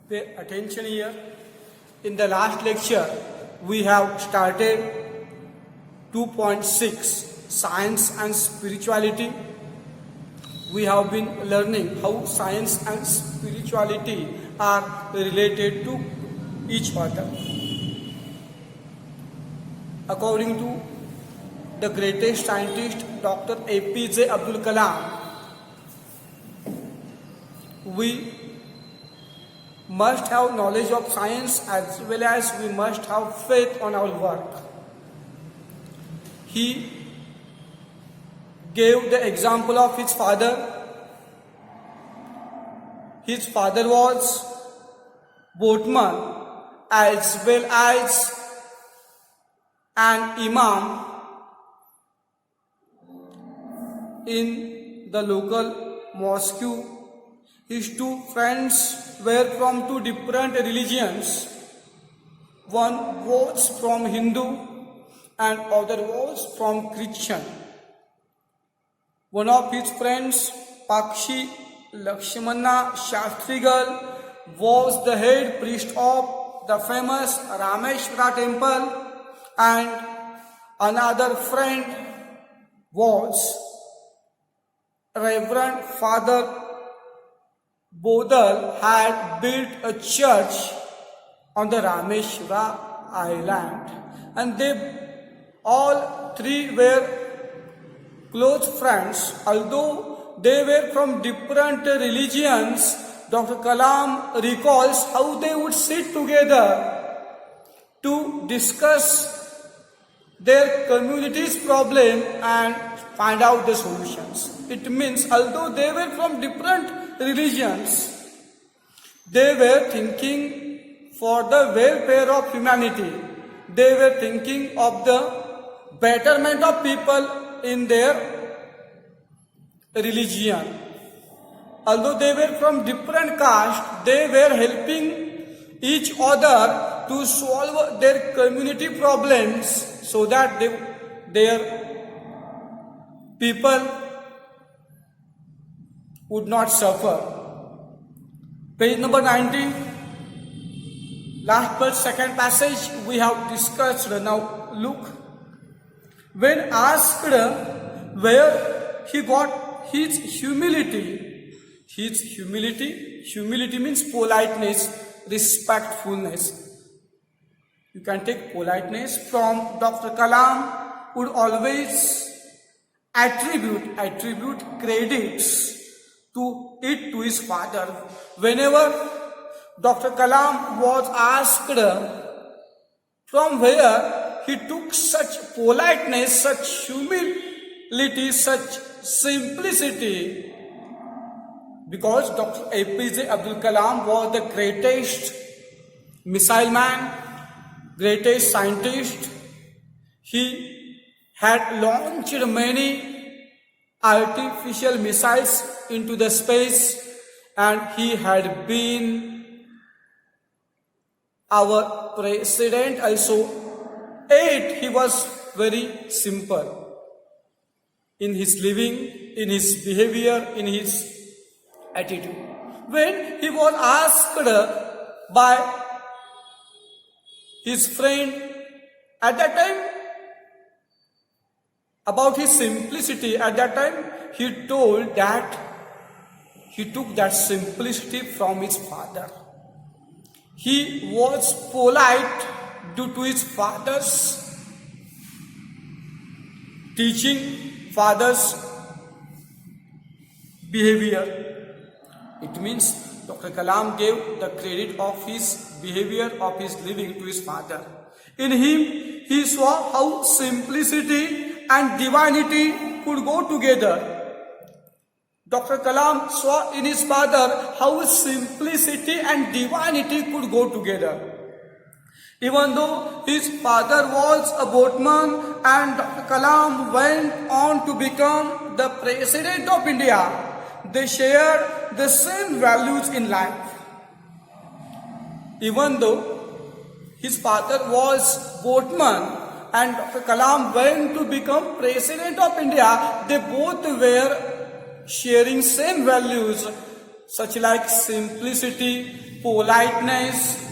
Pay attention here. In the last lecture, we have started 2.6 Science and Spirituality. We have been learning how science and spirituality are related to each other. According to the greatest scientist, Dr. APJ Abdul Kalam, we must have knowledge of science as well as we must have faith on our work. He gave the example of his father. His father was boatman as well as an imam in the local mosque. His two friends were from two different religions. One was from Hindu and other was from Christian. One of his friends, Pakshi Lakshmana Shastrigal, was the head priest of the famous Rameshwara temple, and another friend was Reverend Father Bodal had built a church on the Rameshwara island, and they all three were close friends. Although they were from different religions, Dr. Kalam recalls how they would sit together to discuss their community's problem and find out the solutions. It means although they were from different religions, they were thinking for the welfare of humanity. They were thinking of the betterment of people in their religion. Although they were from different caste, they were helping each other to solve their community problems so that their people would not suffer. Page number 90, last but second passage we have discussed. Now look, when asked where he got his humility means politeness, respectfulness. You can take politeness from Dr. Kalam would always attribute credits to his father. Whenever Dr. Kalam was asked from where he took such politeness, such humility, such simplicity, because Dr. APJ Abdul Kalam was the greatest missile man, greatest scientist. He had launched many artificial missiles into the space, and he had been our president also. Yet he was very simple in his living, in his behavior, in his attitude. When he was asked by his friend at that time about his simplicity, at that time he told that he took that simplicity from his father. He was polite due to his father's teaching, father's behavior. It means Dr. Kalam gave the credit of his behavior, of his living to his father. In him, he saw how simplicity and divinity could go together. Dr. Kalam saw in his father how simplicity and divinity could go together. Even though his father was a boatman and Dr. Kalam went on to become the President of India, they shared the same values in life. Even though his father was boatman and Dr. Kalam went to become President of India, they both were sharing same values such like simplicity, politeness,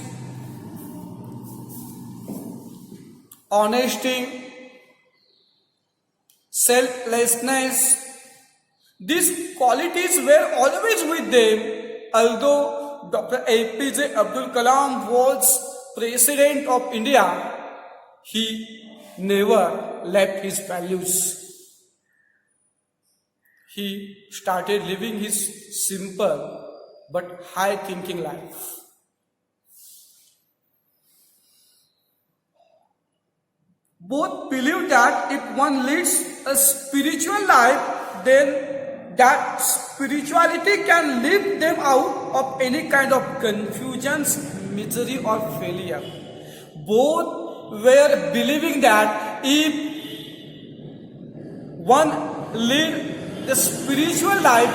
honesty, selflessness. These qualities were always with them, although Dr. APJ Abdul Kalam was President of India. He never left his values. He started living his simple but high thinking life. Both believe that if one leads a spiritual life, then that spirituality can lift them out of any kind of confusions, misery or failure. Both were believing that if one leads the spiritual life,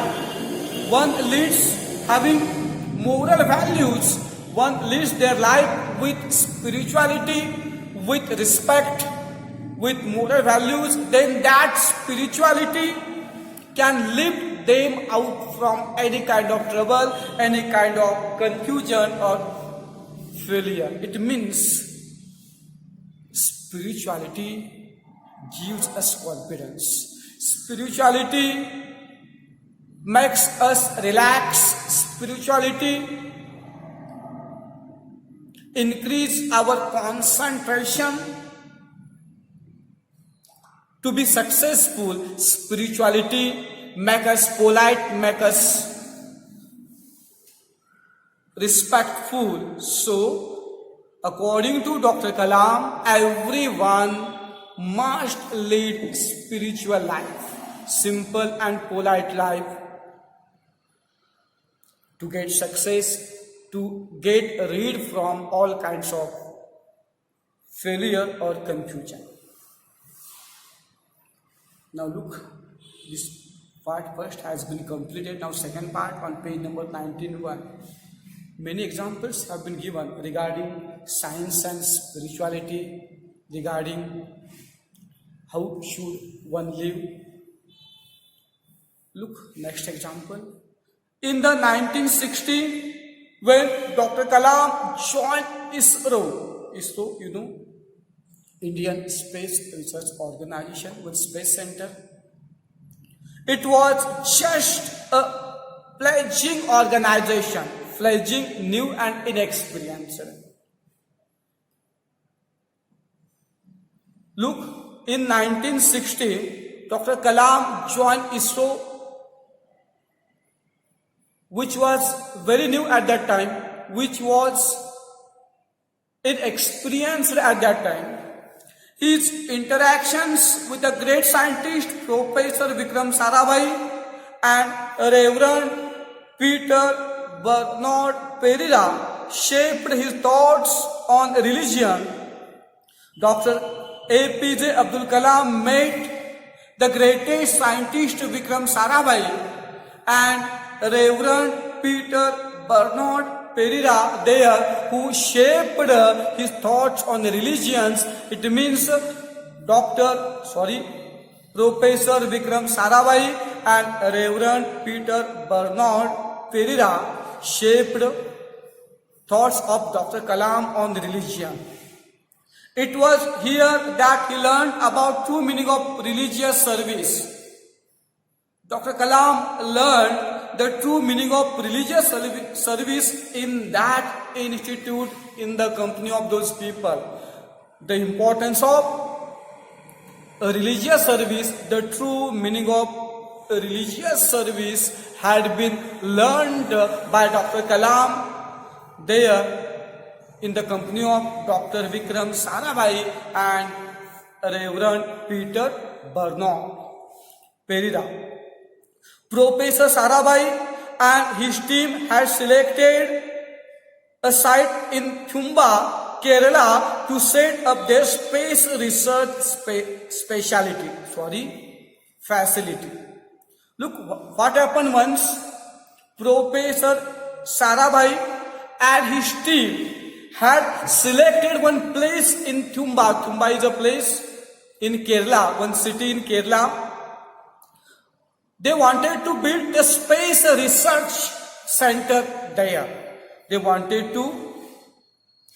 one leads having moral values, one leads their life with spirituality, with respect, with moral values, then that spirituality can lift them out from any kind of trouble, any kind of confusion or failure. It means spirituality gives us confidence. Spirituality makes us relax. Spirituality increase our concentration. To be successful, spirituality make us polite, make us respectful. So, according to Dr. Kalam, everyone must lead spiritual life, simple and polite life, to get success, to get rid from all kinds of failure or confusion. Now look, this part first has been completed. Now second part on page number 19:1. Many examples have been given regarding science and spirituality, regarding how should one live. Look, next example. In the 1960, when Dr. Kalam joined ISRO, you know, Indian Space Research Organization with Space Center. It was just a fledgling organization, fledgling, new and inexperienced. Look, in 1960, Dr. Kalam joined ISRO, which was very new at that time, which was inexperienced at that time. His interactions with the great scientist Professor Vikram Sarabhai and Reverend Peter Bernard Pereira shaped his thoughts on religion. Dr. APJ Abdul Kalam met the greatest scientist Vikram Sarabhai and Reverend Peter Bernard Pereira there, who shaped his thoughts on religions. It means Professor Vikram Sarabhai and Reverend Peter Bernard Pereira shaped thoughts of Dr. Kalam on religion. It was here that he learned about true meaning of religious service. Dr. Kalam learned the true meaning of religious service in that institute, in the company of those people. The importance of a religious service, the true meaning of a religious service had been learned by Dr. Kalam there in the company of Dr. Vikram Sarabhai and Reverend Peter Bernard Pereira. Professor Sarabhai and his team had selected a site in Thumba, Kerala to set up their space research facility. Look what happened once. Professor Sarabhai and his team had selected one place in Thumba. Thumba is a place in Kerala, one city in Kerala. They wanted to build a space research center there. They wanted to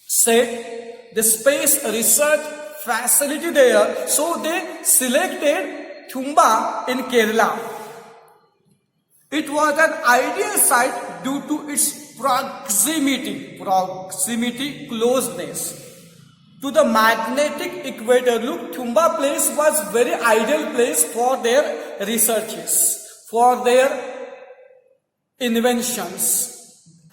set the space research facility there. So they selected Thumba in Kerala. It was an ideal site due to its proximity, closeness to the magnetic equator. Look, Thumba place was very ideal place for their researches, for their inventions,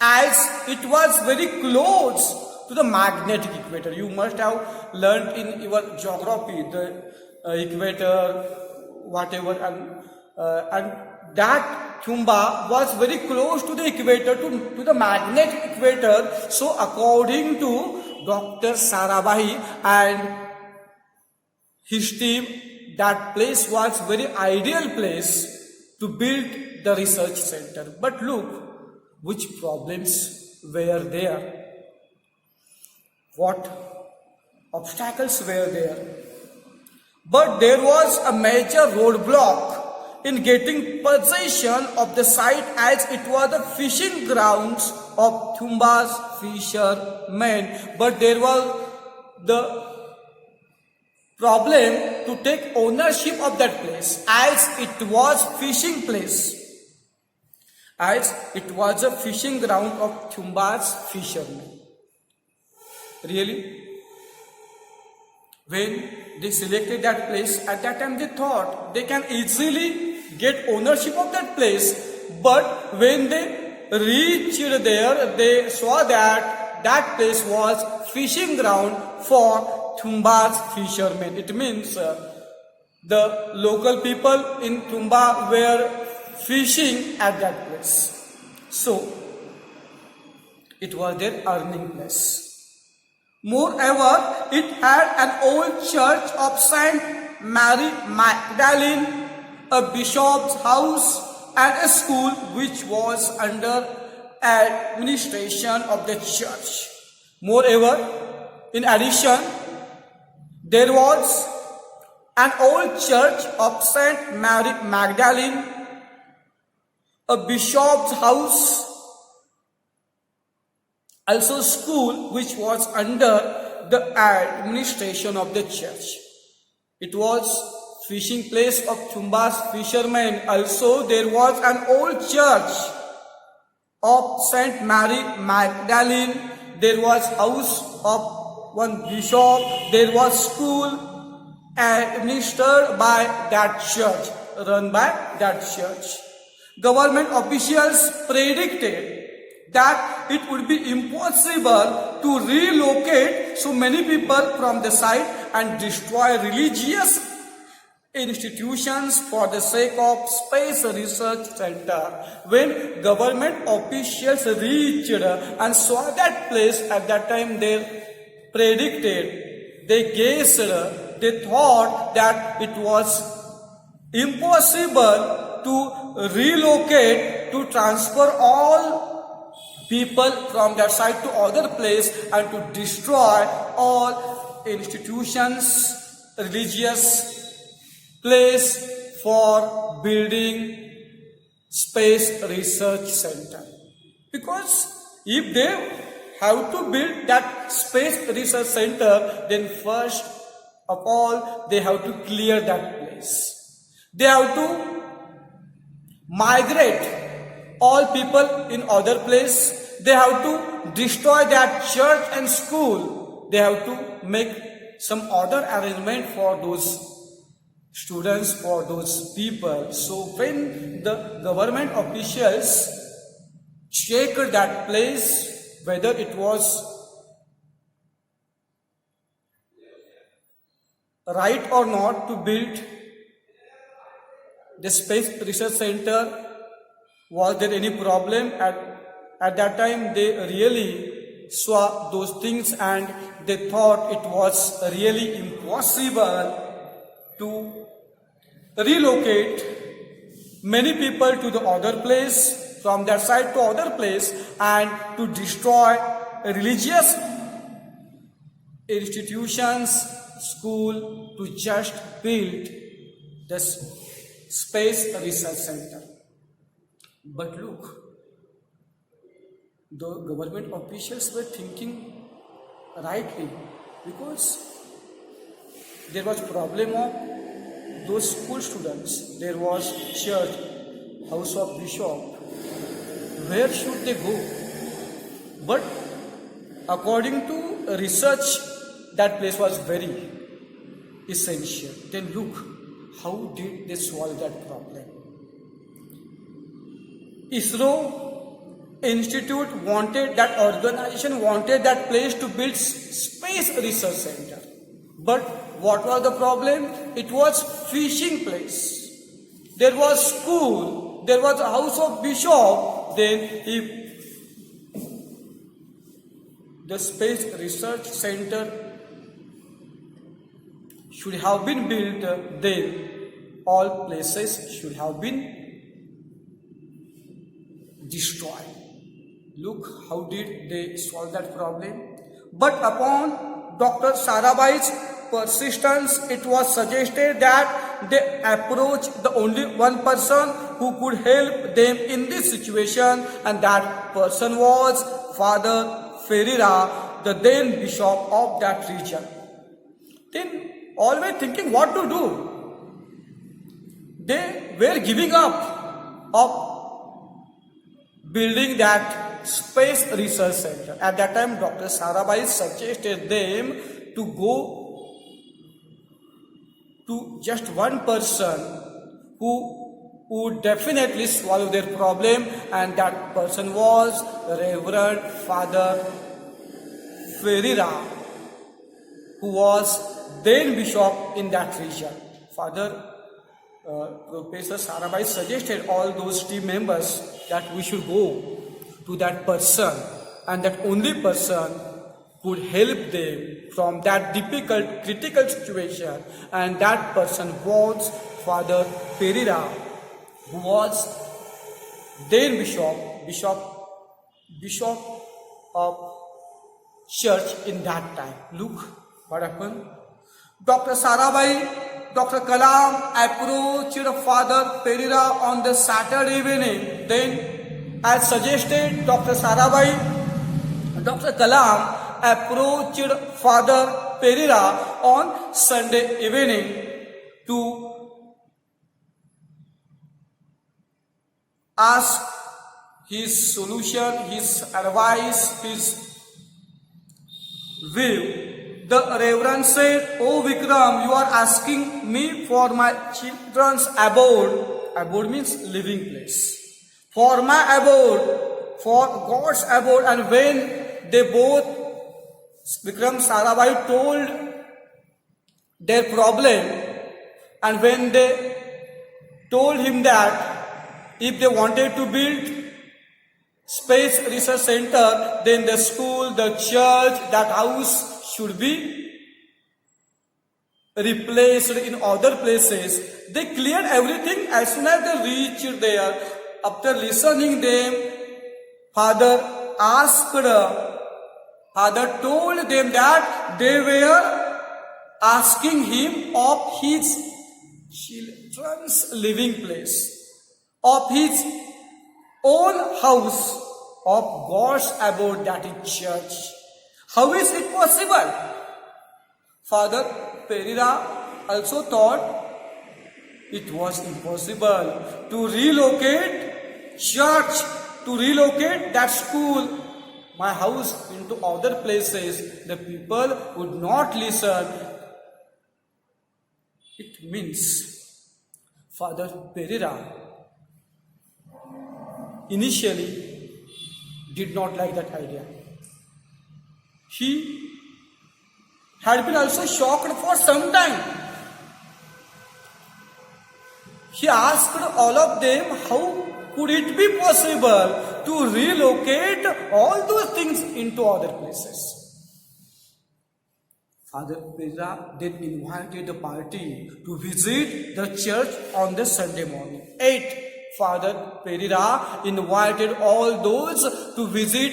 as it was very close to the magnetic equator. You must have learned in your geography the equator, whatever, and that Thumba was very close to the equator, to the magnetic equator. So according to Dr. Sarabhai and his team, that place was very ideal place to build the research center. But look, which problems were there? What obstacles were there? But there was a major roadblock in getting possession of the site, as it was the fishing grounds of Thumba's fishermen. But there was the problem to take ownership of that place, as it was fishing place, as it was a fishing ground of Thumba's fishermen. Really? When they selected that place, at that time they thought they can easily get ownership of that place. But when they reached there, they saw that that place was fishing ground for Thumba's fishermen. It means the local people in Thumba were fishing at that place. So it was their earning place. Moreover, it had an old church of Saint Mary Magdalene, a bishop's house, and a school which was under administration of the church. Moreover, in addition, there was an old church of Saint Mary Magdalene, a bishop's house, also school which was under the administration of the church. It was fishing place of Thumba's fishermen. Also there was an old church of Saint Mary Magdalene. There was house of one bishop. There was school administered by that church, run by that church. Government officials predicted that it would be impossible to relocate so many people from the site and destroy religious institutions for the sake of space research center. When government officials reached and saw that place, at that time they predicted, they guessed, they thought that it was impossible to relocate, to transfer all people from that site to other place and to destroy all institutions, religious place for building space research center. Because if they have to build that space research center, then first of all they have to clear that place. They have to migrate all people in other place. They have to destroy that church and school. They have to make some other arrangement for those students, for those people. So when the government officials checked that place, whether it was right or not to build the space research center, was there any problem? At that time they really saw those things and they thought it was really impossible to relocate many people to the other place, from that side to other place, and to destroy religious institutions, school, to just build this space research center. But look, the government officials were thinking rightly, because there was problem of those school students. There was church, house of bishop. Where should they go? But according to research, that place was very essential. Then look, how did they solve that problem? ISRO Institute wanted, that organization wanted that place to build space research center. But what was the problem? It was fishing place. There was school, there was a house of bishop. Then if the space research center should have been built, then all places should have been destroyed. Look, how did they solve that problem? But upon Dr. Sarabhai's persistence, it was suggested that they approach the only one person who could help them in this situation, and that person was Father Ferreira, the then bishop of that region. Then all were thinking what to do. They were giving up of building that space research center. At that time, Dr. Sarabhai suggested them to go to just one person who would definitely solve their problem, and that person was Reverend Father Ferreira, who was then bishop in that region. Professor Sarabhai suggested all those team members that we should go to that person, and that only person could help them from that difficult, critical situation, and that person was Father Ferreira, who was then bishop of church in that time. Look what happened. Dr. Sarabhai, Dr. Kalam approached Father Ferreira on the Saturday evening. Then, as suggested, Dr. Sarabhai, Dr. Kalam approached Father Ferreira on Sunday evening to ask his solution, his advice, his view. The Reverend said, "Oh Vikram, you are asking me for my children's abode." Abode means living place. For my abode, for God's abode. And when they both, Vikram Sarabhai told their problem, and when they told him that if they wanted to build space research center, then the school, the church, that house should be replaced in other places. They cleared everything as soon as they reached there. After listening them, Father told them that they were asking him of his children's living place, of his own house, of God's abode, that is church. How is it possible? Father Ferreira also thought it was impossible to relocate church, to relocate that school, my house, into other places. The people would not listen. It means Father Ferreira initially did not like that idea. He had been also shocked for some time. He asked all of them, how could it be possible to relocate all those things into other places? Father Ferreira then invited the party to visit the church on the Sunday morning. 8. Father Ferreira invited all those to visit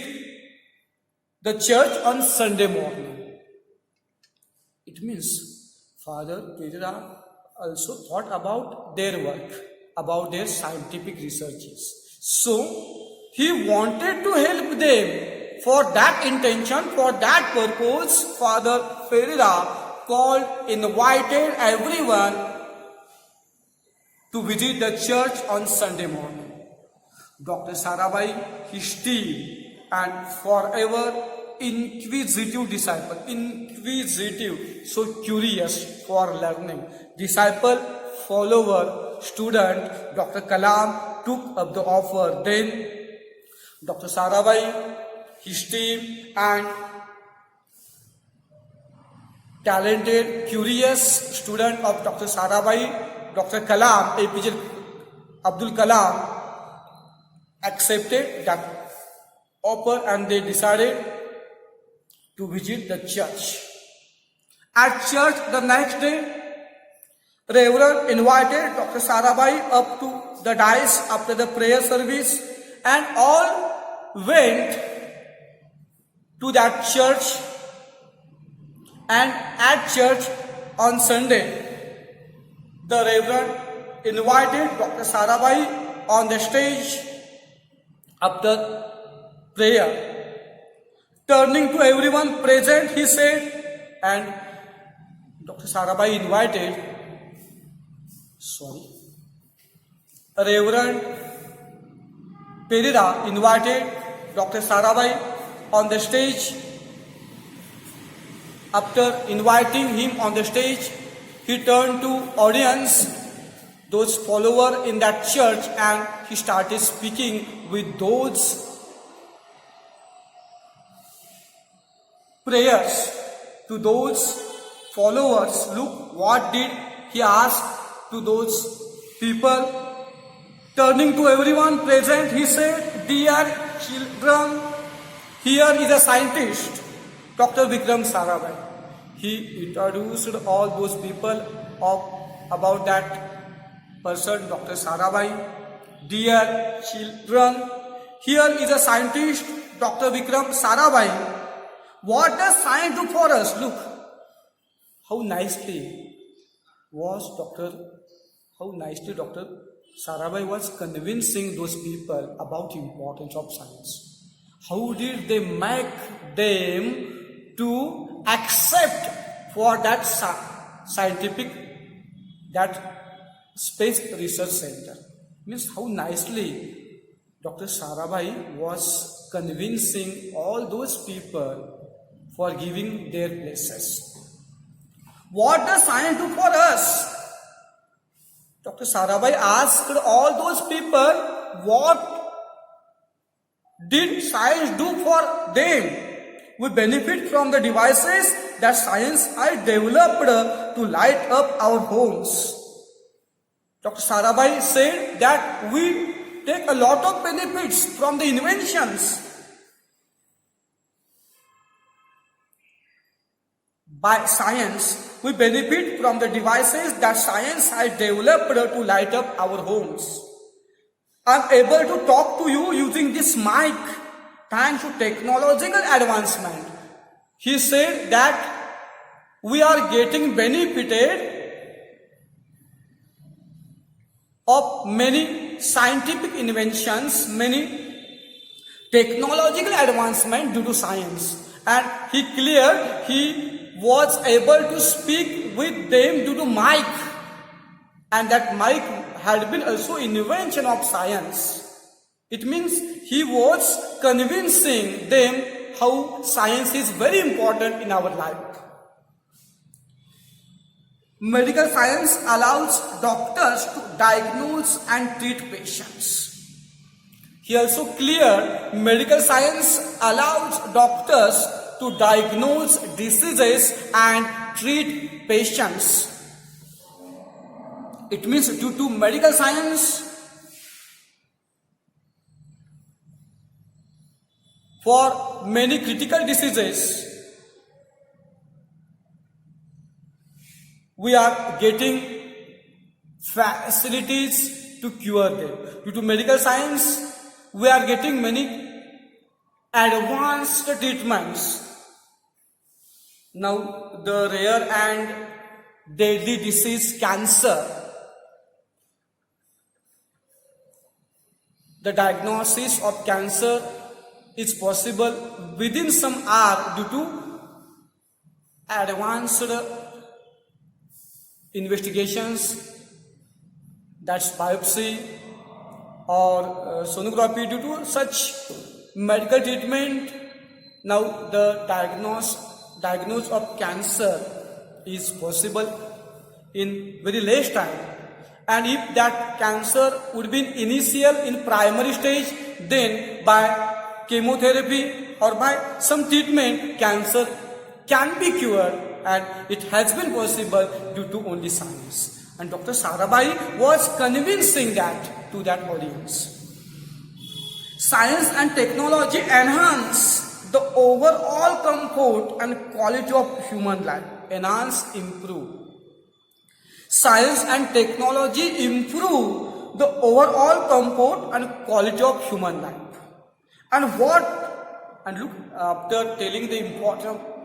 the church on Sunday morning. It means Father Ferreira also thought about their work, about their scientific researches. So, He wanted to help them. For that intention, for that purpose, Father Ferreira invited everyone to visit the church on Sunday morning. Dr. Sarabhai, his team, and forever inquisitive disciple, so curious for learning, disciple, follower, student, Dr. Kalam took up the offer. Then Dr. Sarabhai, his team, and talented, curious student of Dr. Sarabhai, Dr. Kalam, APJ Abdul Kalam, accepted that offer and they decided to visit the church. At church the next day, Reverend invited Dr. Sarabhai up to the dais after the prayer service, and all went to that church. And at church on Sunday, the Reverend invited Dr. Sarabhai on the stage after prayer. Turning to everyone present, he said, and Dr. Sarabhai Reverend Pereira invited Dr. Sarabhai on the stage. After inviting him on the stage, he turned to audience, those followers in that church, and he started speaking with those prayers to those followers. Look what did he ask to those people. Turning to everyone present, he said, "Dear children, here is a scientist, Dr. Vikram Sarabhai." He introduced all those people about that person, Dr. Sarabhai. "Dear children, here is a scientist, Dr. Vikram Sarabhai. What does science do for us?" Look how nicely Dr. Sarabhai was convincing those people about the importance of science. How did they make them to accept for that scientific, that space research center? Means how nicely Dr. Sarabhai was convincing all those people for giving their places. What does science do for us? Dr. Sarabhai asked all those people, what did science do for them? We benefit from the devices that science has developed to light up our homes. Dr. Sarabhai said that we take a lot of benefits from the inventions. By science, we benefit from the devices that science has developed to light up our homes. I am able to talk to you using this mic thanks to technological advancement. He said that we are getting benefited of many scientific inventions, many technological advancement due to science. And he was able to speak with them due to mic, and that mic had been also invention of science. It means he was convincing them how science is very important in our life. Medical science allows doctors to diagnose and treat patients. He also cleared medical science allows doctors to diagnose diseases and treat patients. It means due to medical science, for many critical diseases, we are getting facilities to cure them. Due to medical science, we are getting many advanced treatments. Now, the rare and deadly disease cancer, the diagnosis of cancer is possible within some hour due to advanced investigations, that's biopsy or sonography. Due to such medical treatment, now the diagnosis of cancer is possible in very less time. And if that cancer would be initial in primary stage, then by chemotherapy or by some treatment, cancer can be cured, and it has been possible due to only science. And Dr. Sarabhai was convincing that to that audience. Science and technology enhance the overall comfort and quality of human life. Enhance, improve. Science and technology improve the overall comfort and quality of human life. And look, after telling the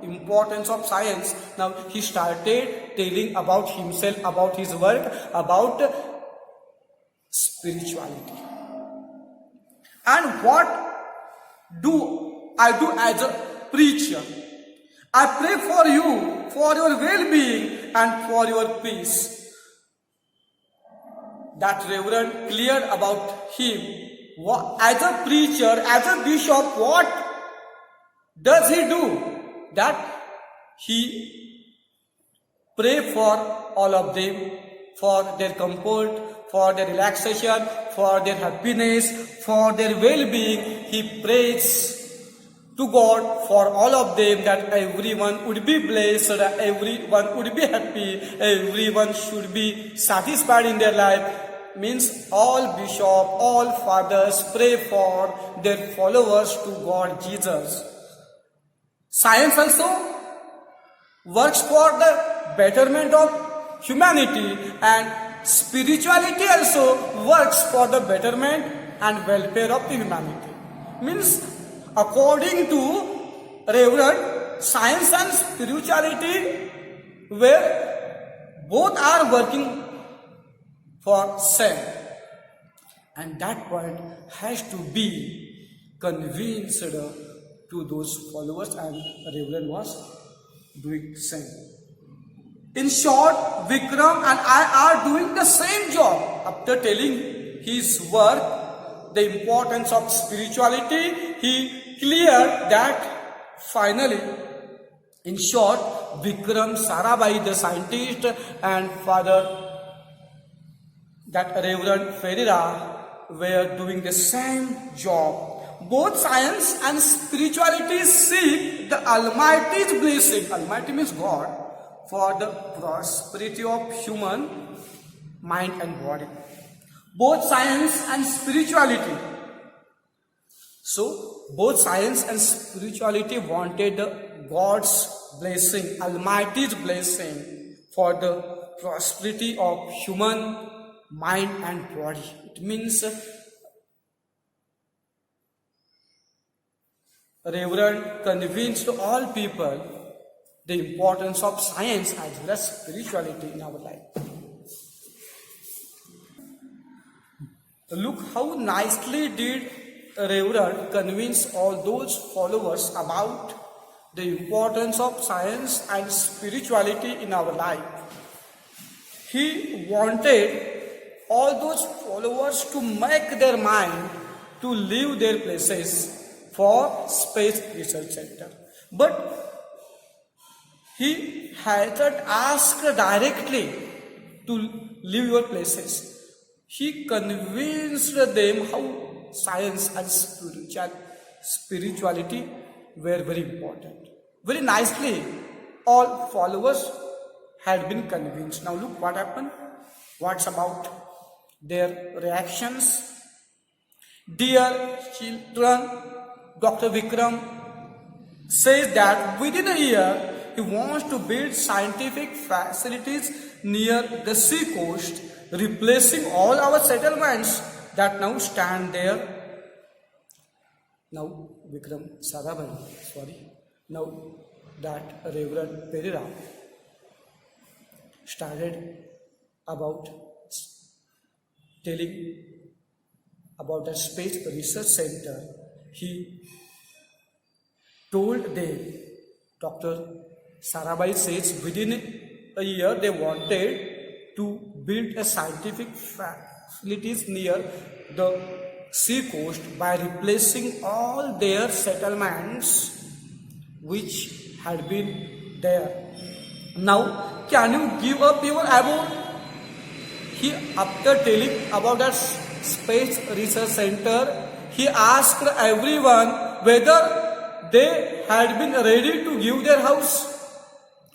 importance of science, now he started telling about himself, about his work, about spirituality. And what do I do as a preacher? I pray for you, for your well-being and for your peace. That Reverend cleared about him. As a preacher, as a bishop, what does he do? That he pray for all of them, for their comfort, for their relaxation, for their happiness, for their well-being. He prays to God for all of them, that everyone would be blessed, everyone would be happy, everyone should be satisfied in their life. Means all bishops, all fathers pray for their followers to God Jesus. Science also works for the betterment of humanity, and spirituality also works for the betterment and welfare of the humanity. Means according to Reverend, science and spirituality, where both are working for same, and that point has to be convinced to those followers, and Reverend was doing same. In short, Vikram and I are doing the same job. After telling his work, the importance of spirituality, he cleared that finally. In short, Vikram Sarabhai, the scientist, and Father that Reverend Ferreira were doing the same job. Both science and spirituality seek the Almighty's blessing. Almighty means God, for the prosperity of human mind and body. Both science and spirituality. So, both science and spirituality wanted God's blessing, Almighty's blessing for the prosperity of human mind and body. It means Reverend convinced all people the importance of science as well as spirituality in our life. Look how nicely did Reverend convince all those followers about the importance of science and spirituality in our life. He wanted all those followers to make their mind to leave their places for Space Research Center. But he hadn't asked directly to leave your places. He convinced them how science and spirituality were very important. Very nicely, all followers had been convinced. Now look what happened. What's about their reactions? Dear children, Dr. Vikram says that within a year he wants to build scientific facilities near the sea coast, replacing all our settlements that now stand there. Now Vikram Sarabhai, now that Reverend Pereira started about telling about the Space Research Center, he told them, Dr. Sarabhai says within a year they wanted to build a scientific facilities near the sea coast by replacing all their settlements which had been there. Now, can you give up your abode? He, after telling about that Space Research Center, he asked everyone whether they had been ready to give their house,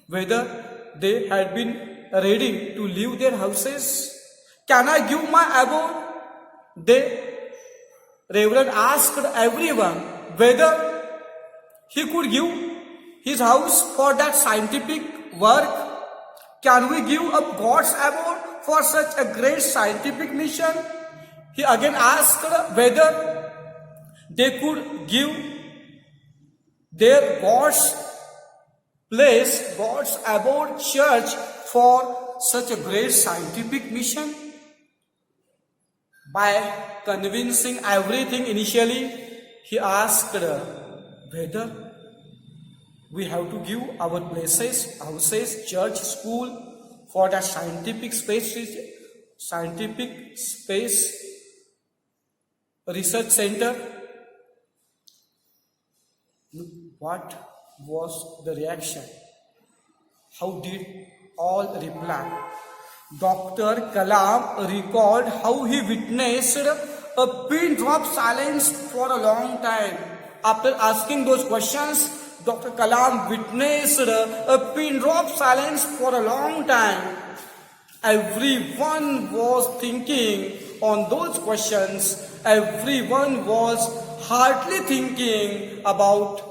whether they had been ready to leave their houses. Can I give my abode? The Reverend asked everyone whether he could give his house for that scientific work. Can we give up God's abode for such a great scientific mission? He again asked whether they could give their God's place, God's abode church for such a great scientific mission. By convincing everything initially, he asked whether we have to give our places, houses, church, school for that scientific space research center. What was the reaction? How did all reply? Dr. Kalam recalled how he witnessed a pin drop silence for a long time. After asking those questions, Dr. Kalam witnessed a pin drop silence for a long time. Everyone was thinking on those questions. Everyone was hardly thinking about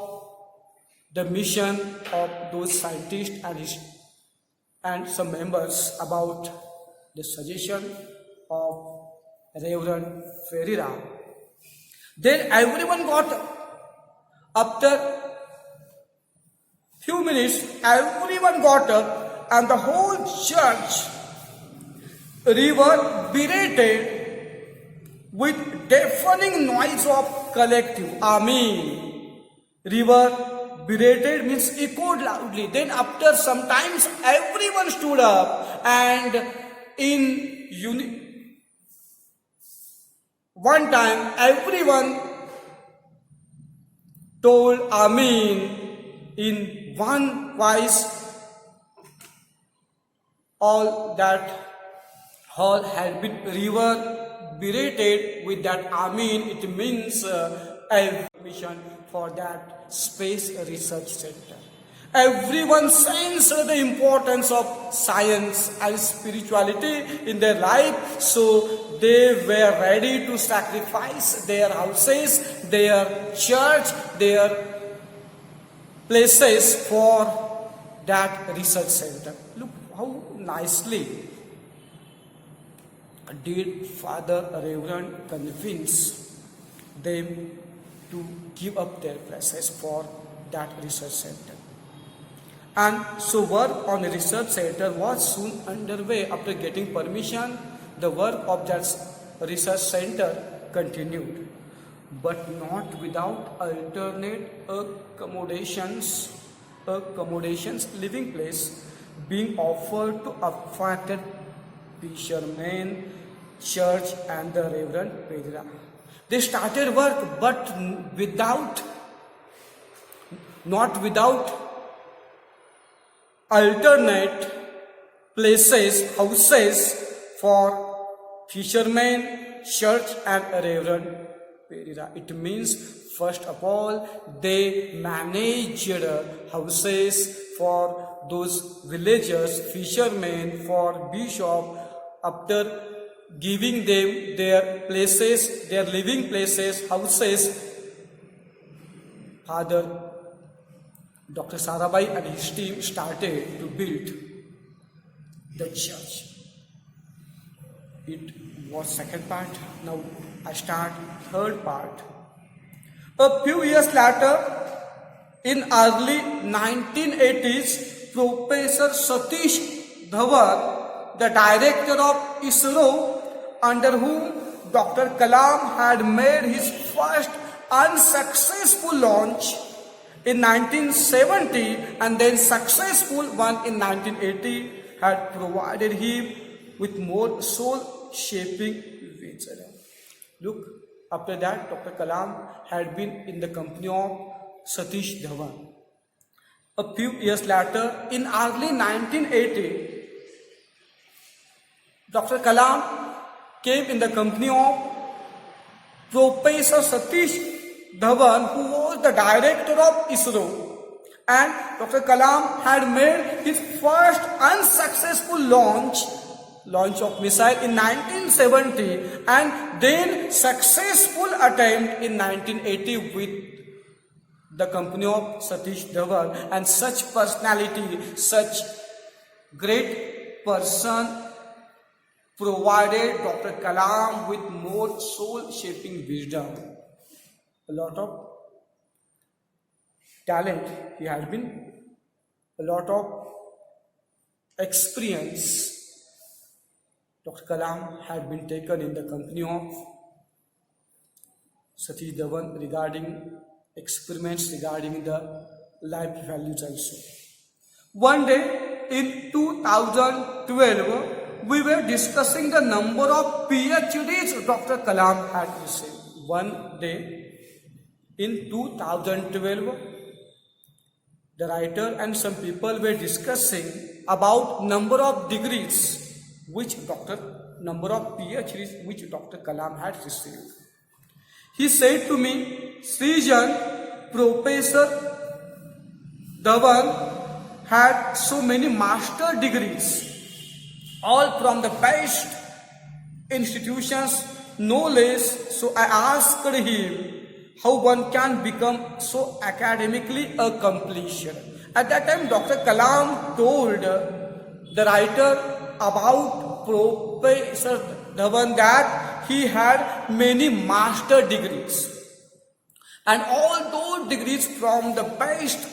the mission of those scientists and some members, about the suggestion of Reverend Ferreira. Then everyone got up. After few minutes, everyone got up and the whole church reverberated with deafening noise of collective Amen. Reverberated means echoed loudly. Then after some times, everyone stood up and one time everyone told Amen in one voice. All had been reverberated with that Amen. It means a mission for that Space Research Center. Everyone sensed the importance of science and spirituality in their life, so they were ready to sacrifice their houses, their church, their places for that research center. Look how nicely did Father Reverend convince them to give up their places for that research center. And so work on the research center was soon underway. After getting permission, the work of that research center continued, but not without alternate accommodations, living place being offered to affected fishermen, church and the Reverend Pedra. They started work, but not without alternate places, houses for fishermen, church and Reverend Pedra. It means, first of all, they managed houses for those villagers, fishermen, for bishop. After giving them their places, their living places, houses, Father Dr. Sarabhai and his team started to build the church. It was second part. Now I start third part. A few years later, in early 1980s, Professor Satish Dhawan, the director of ISRO, under whom Dr. Kalam had made his first unsuccessful launch in 1970 and then successful one in 1980 had provided him with more soul-shaping vision. Look, after that Dr. Kalam had been in the company of Satish Dhawan. A few years later, in early 1980, Dr. Kalam came in the company of Professor Satish Dhawan, who was the director of ISRO. And Dr. Kalam had made his first unsuccessful launch of missile in 1970 and then successful attempt in 1980 with the company of Satish Dhawan. And such personality, such great person provided Dr. Kalam with more soul-shaping wisdom. A lot of talent he had been, a lot of experience Dr. Kalam had been taken in the company of Satish Dhawan regarding experiments regarding the life values also. One day in 2012, we were discussing the number of PhDs Dr. Kalam had received. One day in 2012, the writer and some people were discussing about number of degrees number of PhDs which Dr. Kalam had received. He said to me, Srijan, Professor Dhawan had so many master degrees, all from the best institutions, no less. So I asked him how one can become so academically accomplished. At that time, Dr. Kalam told the writer about Professor Dhawan that he had many master degrees. And all those degrees from the best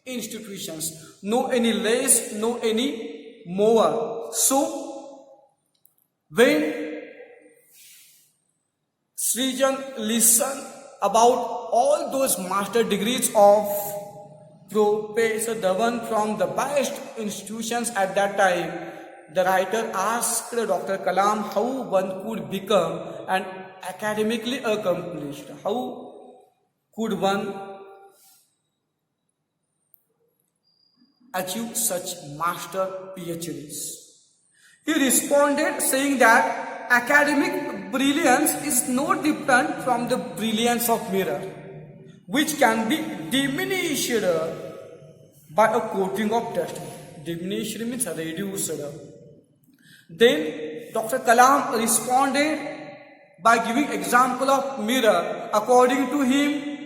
institutions, no any less, no any more. So, when Srijan listened about all those master degrees of Professor Dhawan from the best institutions at that time, the writer asked Dr. Kalam how one could become an academically accomplished. How could one achieve such master PhDs? He responded saying that academic brilliance is no different from the brilliance of mirror, which can be diminished by a coating of dust. Diminished means reduced. Then Dr. Kalam responded by giving example of mirror. According to him,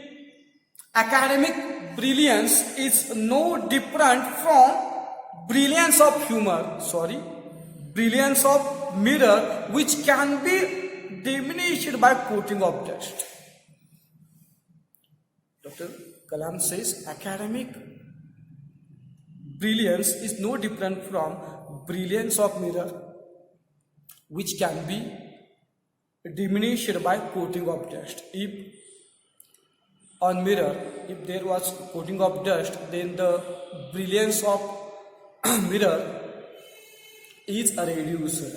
academic brilliance is no different from brilliance of brilliance of mirror, which can be diminished by coating of dust. Dr. Kalam says academic brilliance is no different from brilliance of mirror, which can be diminished by coating of dust. If on mirror, if there was coating of dust, then the brilliance of mirror is reduced.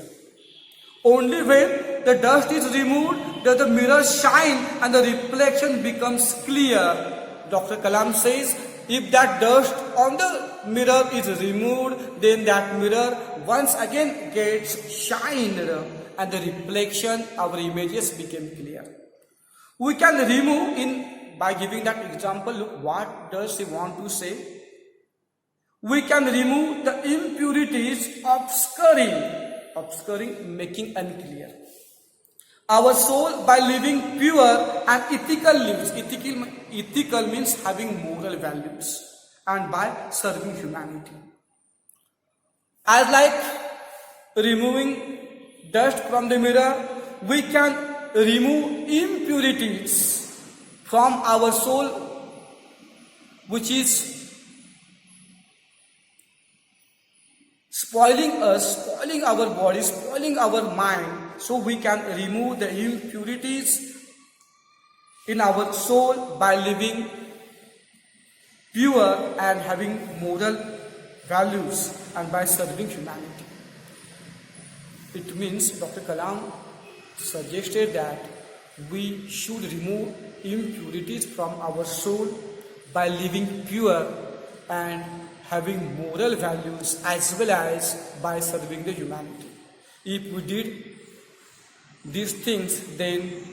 Only when the dust is removed does the mirror shine and the reflection becomes clear. Dr. Kalam says, if that dust on the mirror is removed, then that mirror once again gets shined and the reflection, our images became clear. We can remove by giving that example. Look, what does he want to say? We can remove the impurities, obscuring, making unclear our soul by living pure and ethical lives. Ethical means having moral values, and by serving humanity. As like removing dust from the mirror, we can remove impurities from our soul, which is spoiling us, spoiling our body, spoiling our mind, So we can remove the impurities in our soul by living pure and having moral values and by serving humanity. It means Dr. Kalam suggested that we should remove impurities from our soul by living pure and having moral values as well as by serving the humanity. If we did these things, then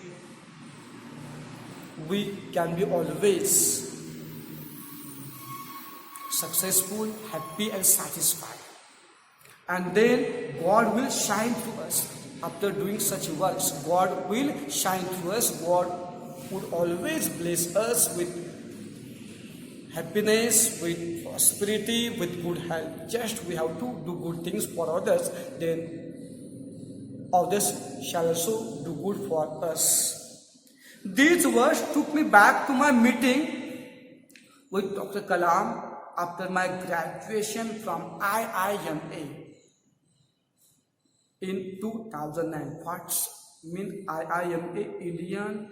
we can be always successful, happy and satisfied. And then God will shine through us. After doing such works, God will shine through us. God would always bless us with happiness, with prosperity, with good health. Just we have to do good things for others, then others shall also do good for us. These words took me back to my meeting with Dr. Kalam after my graduation from IIMA in 2009. What's mean IIMA? Indian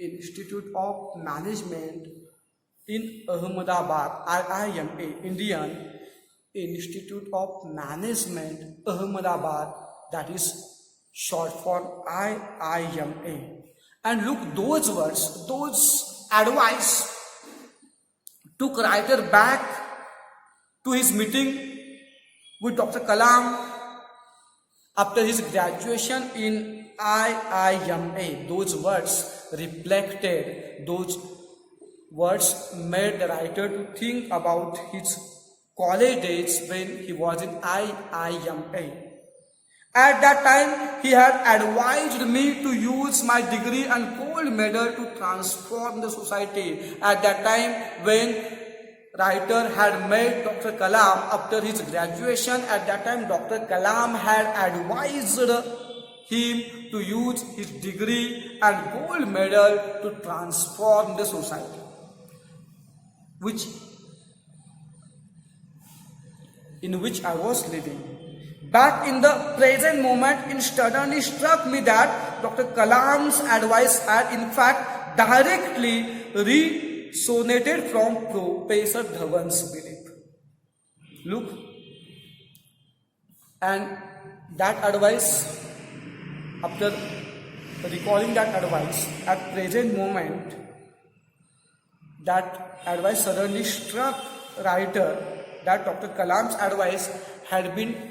Institute of Management in Ahmedabad. IIMA, Indian Institute of Management, Ahmedabad. That is short for IIMA. And look, those words, those advice took writer back to his meeting with Dr. Kalam after his graduation in IIMA. Those words reflected, those words made the writer to think about his college days when he was in IIMA. At that time, he had advised me to use my degree and gold medal to transform the society. At that time, when writer had met Dr. Kalam after his graduation, at that time Dr. Kalam had advised him to use his degree and gold medal to transform the society, in which I was living. Back in the present moment, it suddenly struck me that Dr. Kalam's advice had in fact directly resonated from Professor Dhawan's belief. Look, and that advice, after recalling that advice, at present moment, that advice suddenly struck writer that Dr. Kalam's advice had been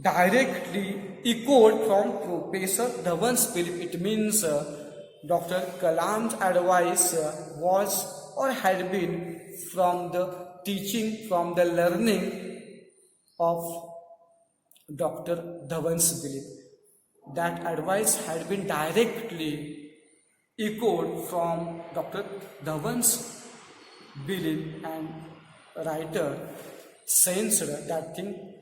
directly echoed from Professor Dhawan's belief. It means Dr. Kalam's advice was or had been from the teaching, from the learning of Dr. Dhawan's belief. That advice had been directly echoed from Dr. Dhawan's belief, and writer sensed that thing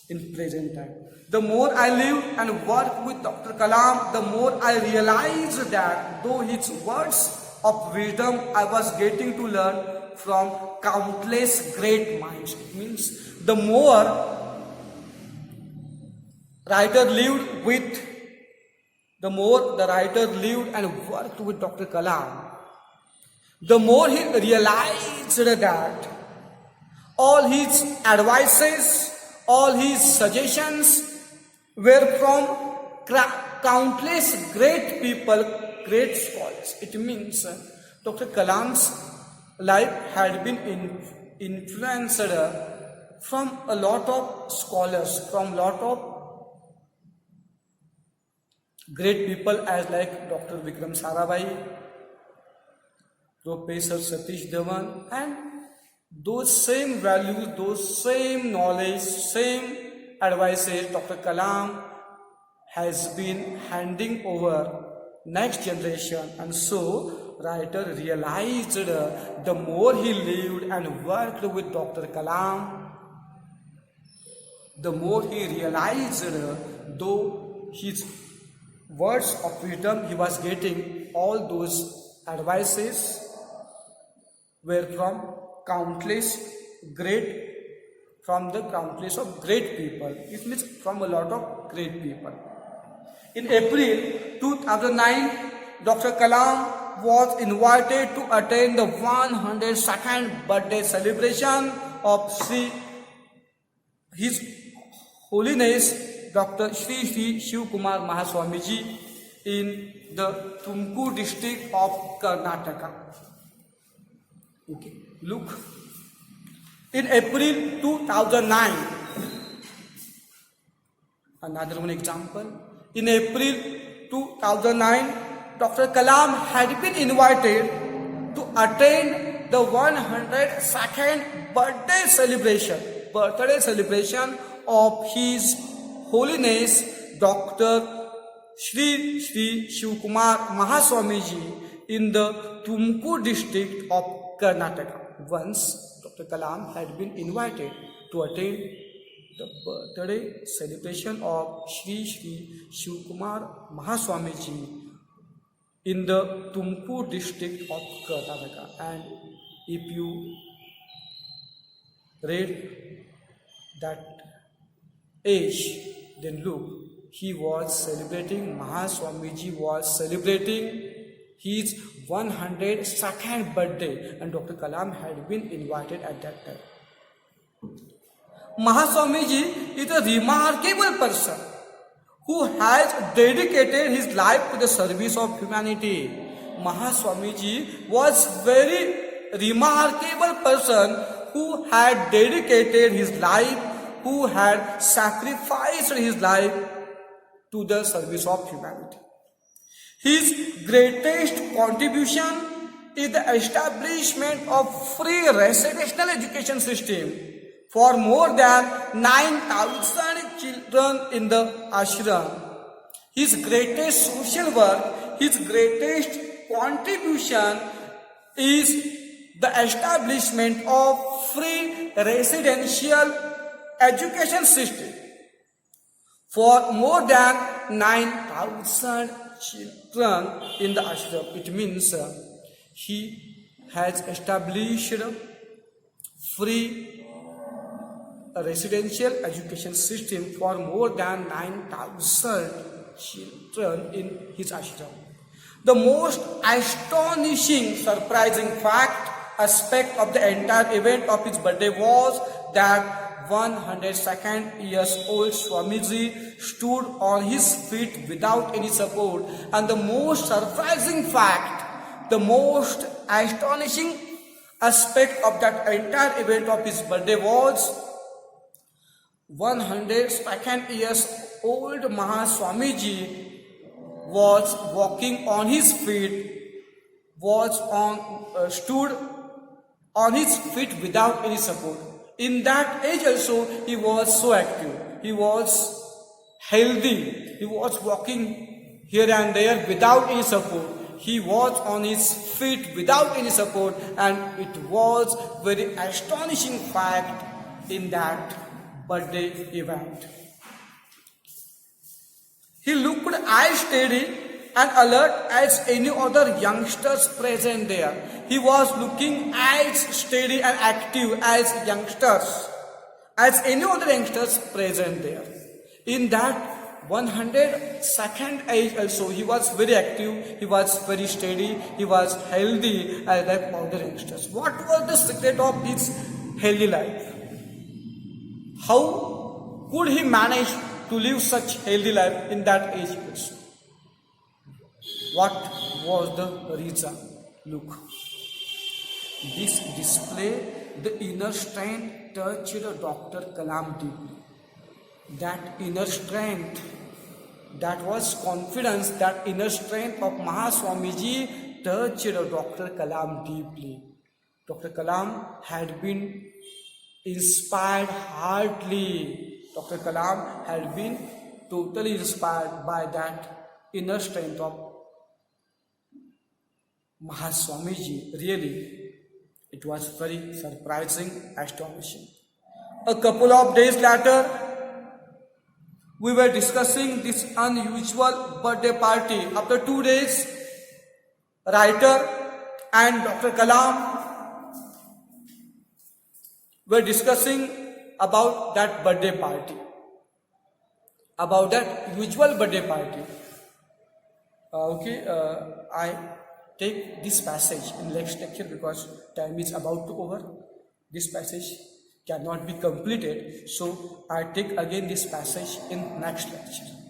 in present time. The more I lived and worked with Dr. Kalam, the more I realized that though his words of wisdom I was getting to learn from countless great minds. It means the more writer lived with, the more the writer lived and worked with Dr. Kalam, the more he realized that all his advices, all his suggestions were from countless great people, great scholars. It means Dr. Kalam's life had been influenced from a lot of scholars, from a lot of great people as like Dr. Vikram Sarabhai, Professor Satish Dhawan, and those same values, those same knowledge, same advices Dr. Kalam has been handing over next generation. And so writer realized the more he lived and worked with Dr. Kalam, the more he realized though his words of wisdom he was getting, all those advices were from countless of great people. It means from a lot of great people. In April 2009, Dr. Kalam was invited to attend the 102nd birthday celebration of His Holiness Dr. Shri Shiv Kumar Mahaswamiji in the Tumkur district of Karnataka. Okay, look. In April 2009, another one example. In April 2009, Dr. Kalam had been invited to attend the 102nd birthday celebration of His Holiness Dr. Shri Shiv Kumar Mahaswamiji in the Tumkur district of Karnataka. Once Dr. Kalam had been invited to attend the birthday celebration of Shri Shiv Kumar Mahaswamiji in the Tumkur district of Karnataka. And if you read that age, then look, Mahaswamiji was celebrating his 102nd birthday, and Dr. Kalam had been invited at that time. Mahaswamiji is a remarkable person who has dedicated his life to the service of humanity. Mahaswamiji was very remarkable person who had dedicated his life, who had sacrificed his life to the service of humanity. His greatest contribution is the establishment of free residential education system for more than 9,000 children in the ashram. His greatest social work, his greatest contribution is the establishment of free residential education system for more than 9,000 children in the ashram. It means he has established free residential education system for more than 9,000 children in his ashram. The most astonishing, surprising aspect of the entire event of his birthday was that 102nd years old Swamiji stood on his feet without any support. And the most surprising fact, the most astonishing aspect of that entire event of his birthday was 102nd years old Mahaswamiji was walking on his feet, stood on his feet without any support. In that age also, he was so active. He was healthy. He was walking here and there without any support. He was on his feet without any support, and it was very astonishing fact in that birthday event. He looked as steady and alert as any other youngsters present there. He was looking as steady and active as youngsters, as any other youngsters present there. In that 102nd age also, he was very active, he was very steady, he was healthy as like other youngsters. What was the secret of his healthy life? How could he manage to live such healthy life in that age also? What was the reason? Look, this display the inner strength touched Dr. Kalam deeply. That inner strength, that was confidence, that inner strength of Mahaswamiji touched Dr. Kalam deeply. Dr. Kalam had been inspired hardly. Dr. Kalam had been totally inspired by that inner strength of Mahaswamiji. Really, it was very surprising, astonishing. A couple of days later, we were discussing this unusual birthday party. After 2 days, writer and Dr. Kalam were discussing about that birthday party, about that usual birthday party. I take this passage in next lecture because time is about to over. This passage cannot be completed, so I take again this passage in next lecture.